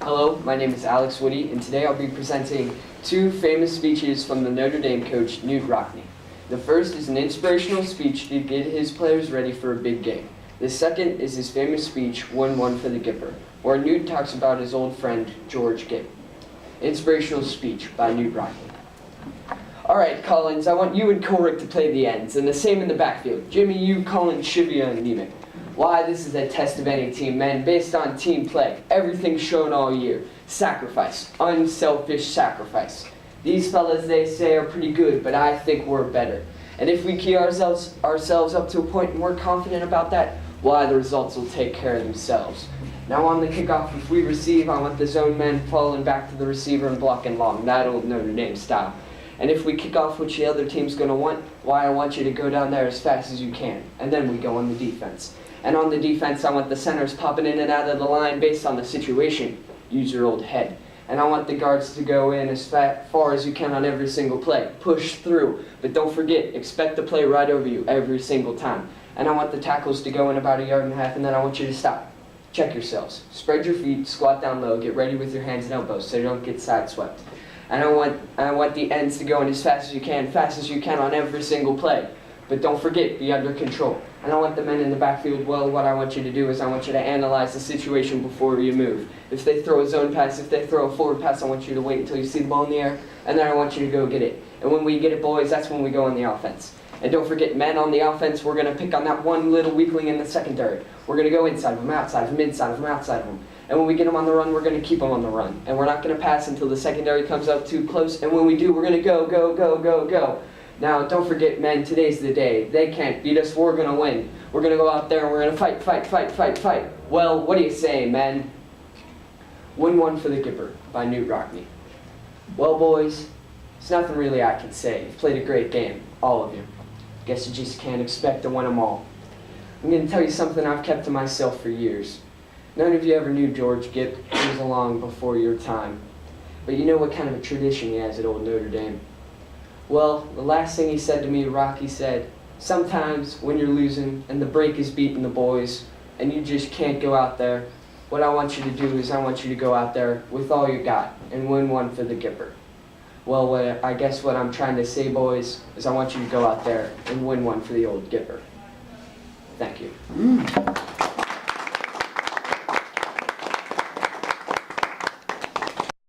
Hello, my name is Alex Woody, and today I'll be presenting two famous speeches from the Notre Dame coach, Knute Rockne. The first is an inspirational speech to get his players ready for a big game. The second is his famous speech, 1-1 for the Gipper, where Knute talks about his old friend, George Gipp. Inspirational speech by Knute Rockne. All right, Collins, I want you and Kolrick to play the ends, and the same in the backfield. Jimmy, you, Collins, Shivia, and Nemec. Why, this is a test of any team, men, based on team play. Everything shown all year. Sacrifice. Unselfish sacrifice. These fellas, they say, are pretty good, but I think we're better. And if we key ourselves up to a point and we're confident about that, why, the results will take care of themselves. Now on the kickoff, if we receive, I want the zone men falling back to the receiver and blocking long, that old Notre Dame style. And if we kick off which the other team's going to want, why, I want you to go down there as fast as you can. And then we go on the defense. And on the defense, I want the centers popping in and out of the line based on the situation. Use your old head. And I want the guards to go in as far as you can on every single play. Push through. But don't forget, expect the play right over you every single time. And I want the tackles to go in about 1.5 yards, and then I want you to stop. Check yourselves. Spread your feet, squat down low, get ready with your hands and elbows so you don't get sideswept. And I want the ends to go in as fast as you can on every single play. But don't forget, be under control. And I want the men in the backfield, well, what I want you to do is I want you to analyze the situation before you move. If they throw a zone pass, if they throw a forward pass, I want you to wait until you see the ball in the air, and then I want you to go get it. And when we get it, boys, that's when we go on the offense. And don't forget, men on the offense, we're going to pick on that one little weakling in the secondary. We're going to go inside of them, outside of them, inside of them, outside of them. And when we get them on the run, we're going to keep them on the run. And we're not going to pass until the secondary comes up too close. And when we do, we're going to go, go, go, go, go. Now, don't forget, men, today's the day. They can't beat us. We're going to win. We're going to go out there and we're going to fight, fight, fight, fight, fight. Well, what do you say, men? 1-1 for the Gipper by Knute Rockne. Well, boys, there's nothing really I can say. You've played a great game, all of you. Guess you just can't expect to win them all. I'm going to tell you something I've kept to myself for years. None of you ever knew George Gipp. He was along before your time. But you know what kind of a tradition he has at old Notre Dame. Well, the last thing he said to me, Rocky said, sometimes when you're losing and the break is beating the boys and you just can't go out there, what I want you to do is I want you to go out there with all you got and win one for the Gipper. Well, I guess what I'm trying to say, boys, is I want you to go out there and win one for the old Gipper. Thank you.